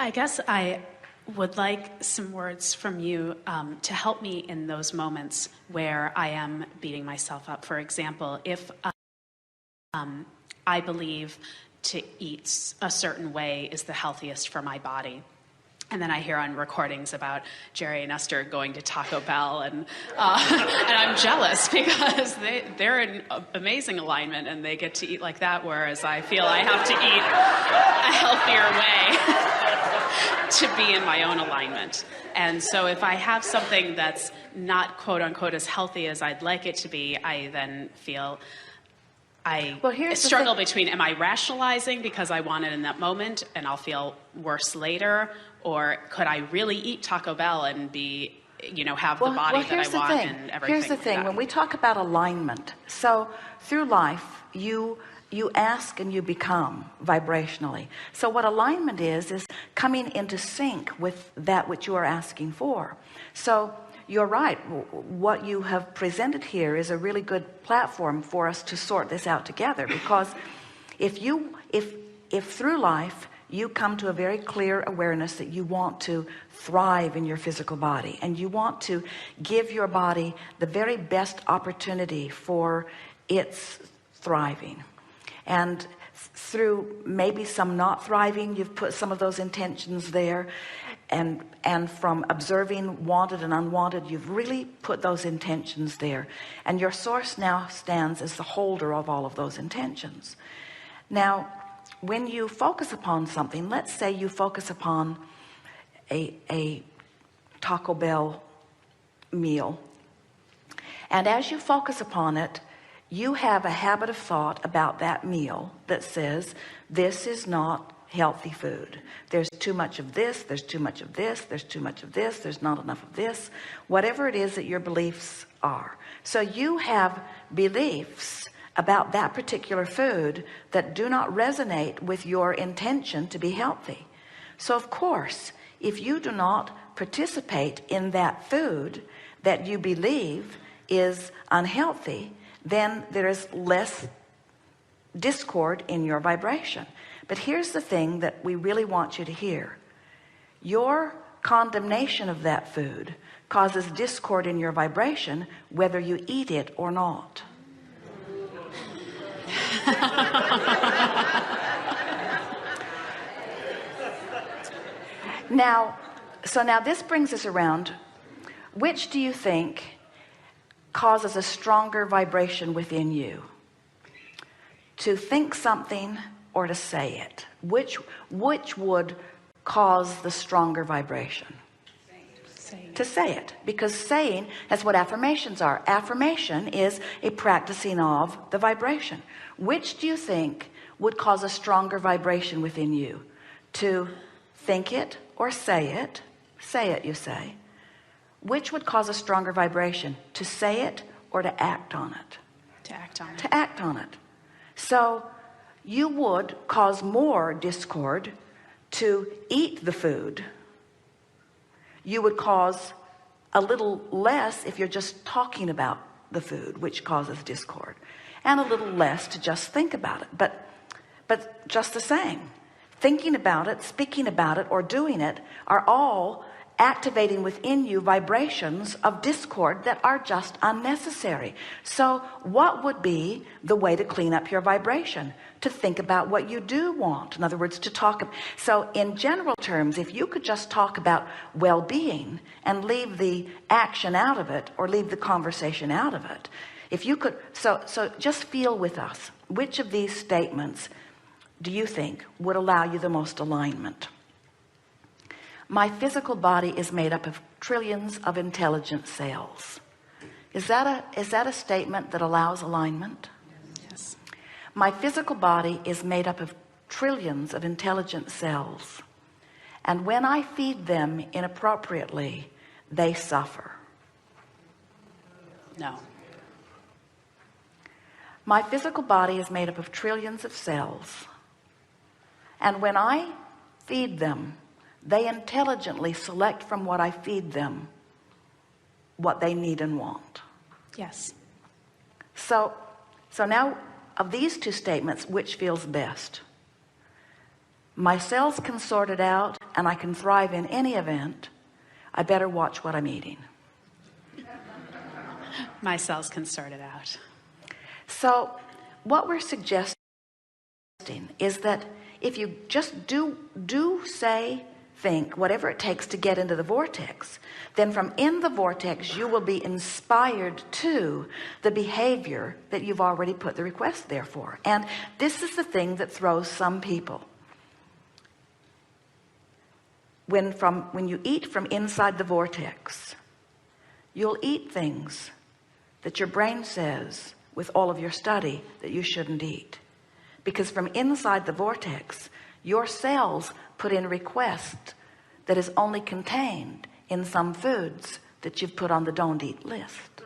I guess I would like some words from you to help me in those moments where I am beating myself up. For example, if I believe to eat a certain way is the healthiest for my body, and then I hear on recordings about Jerry and Esther going to Taco Bell, and I'm jealous because they're in amazing alignment and they get to eat like that, whereas I feel I have to eat a healthier way to be in my own alignment. And so if I have something that's not quote unquote as healthy as I'd like it to be, I then feel I struggle between, am I rationalizing because I want it in that moment and I'll feel worse later, or could I really eat Taco Bell and be, have the body that I want and everything? Here's the thing. When we talk about alignment, so through life, you ask and you become vibrationally. So what alignment is coming into sync with that which you are asking for. So you're right. What you have presented here is a really good platform for us to sort this out together, because if through life you come to a very clear awareness that you want to thrive in your physical body and you want to give your body the very best opportunity for its thriving, and through maybe some not thriving, you've put some of those intentions there, and from observing wanted and unwanted, you've really put those intentions there, and your source now stands as the holder of all of those intentions. Now when you focus upon something, let's say you focus upon a Taco Bell meal, and as you focus upon it, you have a habit of thought about that meal that says, this is not healthy food. There's too much of this, there's too much of this, there's too much of this, there's not enough of this, whatever it is that your beliefs are. So you have beliefs about that particular food that do not resonate with your intention to be healthy. So of course, if you do not participate in that food that you believe is unhealthy, then there is less discord in your vibration. But here's the thing that we really want you to hear. Your condemnation of that food causes discord in your vibration, whether you eat it or not. Now this brings us around. Which do you think causes a stronger vibration within you? To think something or to say it? Which would cause the stronger vibration? To say it, because saying, that's what affirmations are. Affirmation is a practicing of the vibration. Which do you think would cause a stronger vibration within you? To think it or say it? Say it, you say. Which would cause a stronger vibration? To say it or to act on it? To act on it. To act on it. So you would cause more discord to eat the food. You would cause a little less if you're just talking about the food, which causes discord, and a little less to just think about it. But just the same, thinking about it, speaking about it, or doing it are all activating within you vibrations of discord that are just unnecessary. So what would be the way to clean up your vibration? To think about what you do want. In other words, to talk. So in general terms, if you could just talk about well-being and leave the action out of it, or leave the conversation out of it, if you could, so just feel with us, which of these statements do you think would allow you the most alignment? My physical body is made up of trillions of intelligent cells. Is that a statement that allows alignment? Yes. My physical body is made up of trillions of intelligent cells, and when I feed them inappropriately, they suffer. No. My physical body is made up of trillions of cells, and when I feed them, they intelligently select from what I feed them what they need and want. Yes. So now, of these two statements, which feels best? my cells can sort it out and I can thrive in any event, I better watch what I'm eating. My cells can sort it out. So what we're suggesting is that if you just do say, think, whatever it takes to get into the vortex, then from in the vortex you will be inspired to the behavior that you've already put the request there for. And this is the thing that throws some people. When you eat from inside the vortex, you'll eat things that your brain says with all of your study that you shouldn't eat, because from inside the vortex your cells put in request that is only contained in some foods that you've put on the don't eat list,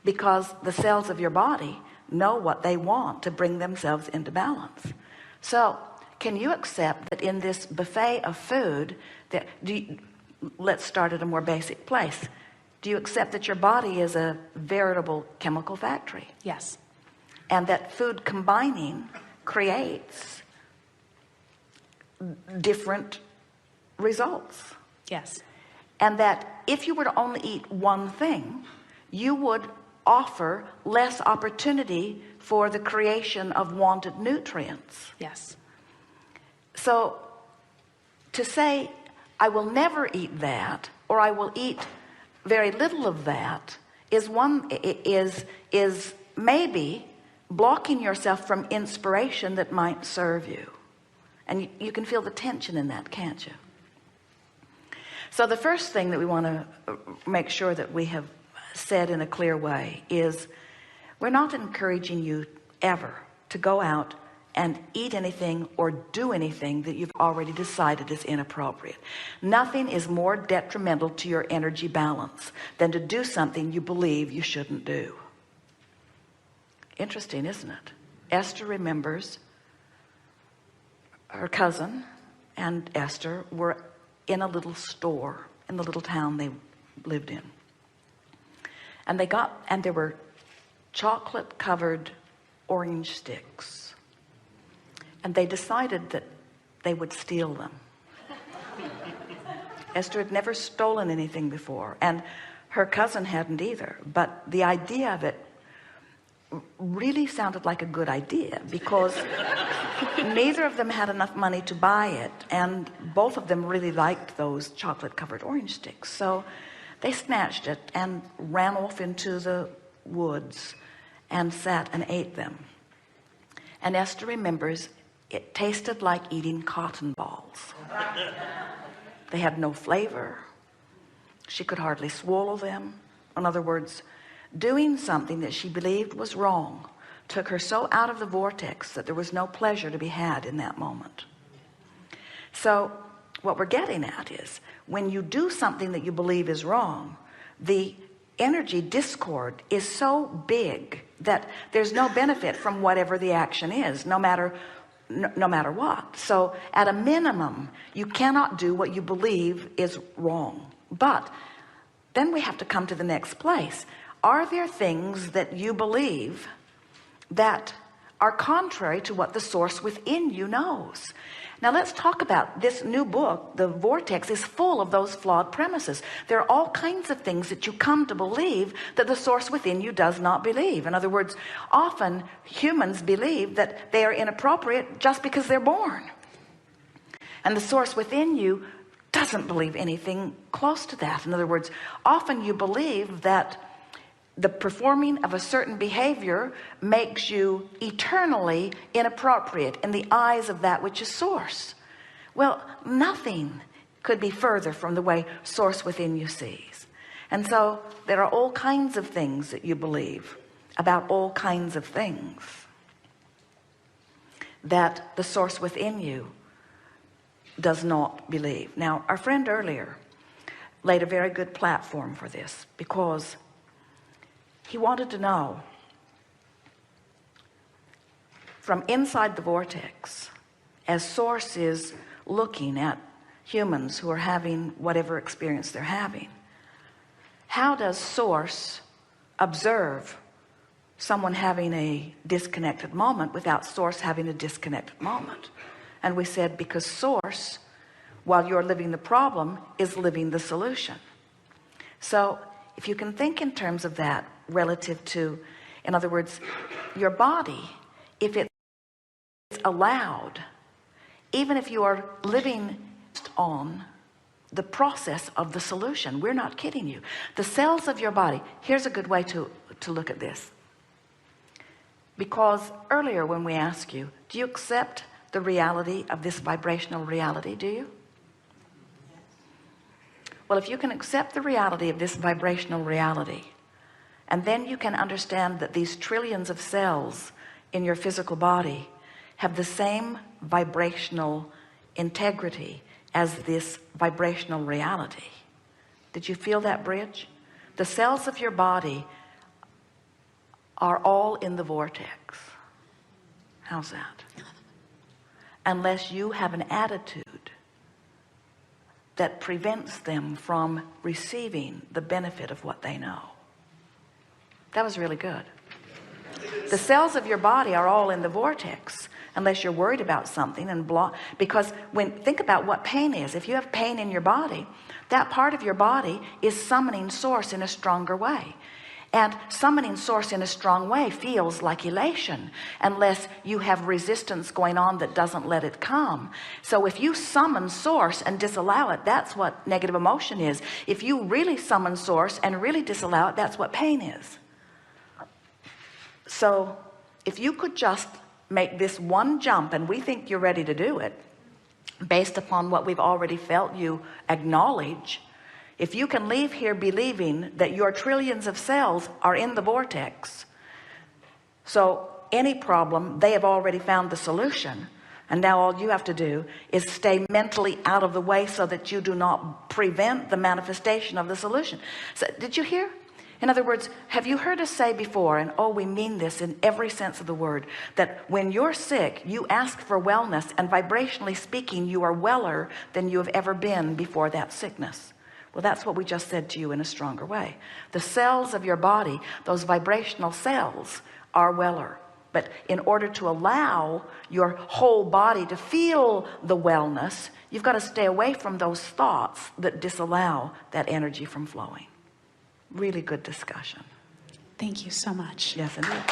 because the cells of your body know what they want to bring themselves into balance. So can you accept that in this buffet of food that let's start at a more basic place. Do you accept that your body is a veritable chemical factory? Yes. And that food combining creates different results? Yes. And that if you were to only eat one thing, you would offer less opportunity for the creation of wanted nutrients? Yes. So to say, I will never eat that, or I will eat very little of that, is maybe blocking yourself from inspiration that might serve you. And you can feel the tension in that, can't you? So the first thing that we want to make sure that we have said in a clear way is, we're not encouraging you ever to go out and eat anything or do anything that you've already decided is inappropriate. Nothing is more detrimental to your energy balance than to do something you believe you shouldn't do. Interesting, isn't it? Esther remembers her cousin and Esther were in a little store in the little town they lived in, and there were chocolate covered orange sticks, and they decided that they would steal them. Esther had never stolen anything before, and her cousin hadn't either, but the idea of it really sounded like a good idea, because neither of them had enough money to buy it, and both of them really liked those chocolate covered orange sticks. So they snatched it and ran off into the woods and sat and ate them. And Esther remembers it tasted like eating cotton balls. They had no flavor. She could hardly swallow them. In other words, doing something that she believed was wrong took her so out of the vortex that there was no pleasure to be had in that moment. So what we're getting at is, when you do something that you believe is wrong, the energy discord is so big that there's no benefit from whatever the action is, no matter what. So at a minimum, you cannot do what you believe is wrong. But then we have to come to the next place. Are there things that you believe that are contrary to what the source within you knows? Now let's talk about this new book. The Vortex is full of those flawed premises. There are all kinds of things that you come to believe that the source within you does not believe. In other words, often humans believe that they are inappropriate just because they're born, and the source within you doesn't believe anything close to that. In other words, often you believe that the performing of a certain behavior makes you eternally inappropriate in the eyes of that which is source. Well, nothing could be further from the way source within you sees. And so there are all kinds of things that you believe about all kinds of things that the source within you does not believe. Now, our friend earlier laid a very good platform for this, because he wanted to know, from inside the vortex, as source is looking at humans who are having whatever experience they're having, how does source observe someone having a disconnected moment without source having a disconnected moment. And we said, because source, while you're living the problem, is living the solution. So if you can think in terms of that relative to, in other words, your body, if it's allowed, even if you are living on the process of the solution, we're not kidding you, the cells of your body, here's a good way to look at this. Because earlier when we ask you, do you accept the reality of this vibrational reality? Do you? Well, if you can accept the reality of this vibrational reality, and then you can understand that these trillions of cells in your physical body have the same vibrational integrity as this vibrational reality. Did you feel that bridge? The cells of your body are all in the vortex. How's that? Unless you have an attitude that prevents them from receiving the benefit of what they know. That was really good. The cells of your body are all in the vortex unless you're worried about something and block, because think about what pain is. If you have pain in your body, that part of your body is summoning source in a stronger way. And summoning source in a strong way feels like elation unless you have resistance going on that doesn't let it come. So if you summon source and disallow it, that's what negative emotion is. If you really summon source and really disallow it, that's what pain is. So if you could just make this one jump, and we think you're ready to do it based upon what we've already felt you acknowledge. If you can leave here believing that your trillions of cells are in the vortex, so any problem, they have already found the solution, and now all you have to do is stay mentally out of the way so that you do not prevent the manifestation of the solution. So did you hear? In other words, have you heard us say before, and oh, we mean this in every sense of the word, that when you're sick, you ask for wellness, and vibrationally speaking, you are weller than you have ever been before that sickness. Well, that's what we just said to you in a stronger way. The cells of your body, those vibrational cells, are weller. But in order to allow your whole body to feel the wellness, you've got to stay away from those thoughts that disallow that energy from flowing. Really good discussion. Thank you so much. Yes, indeed.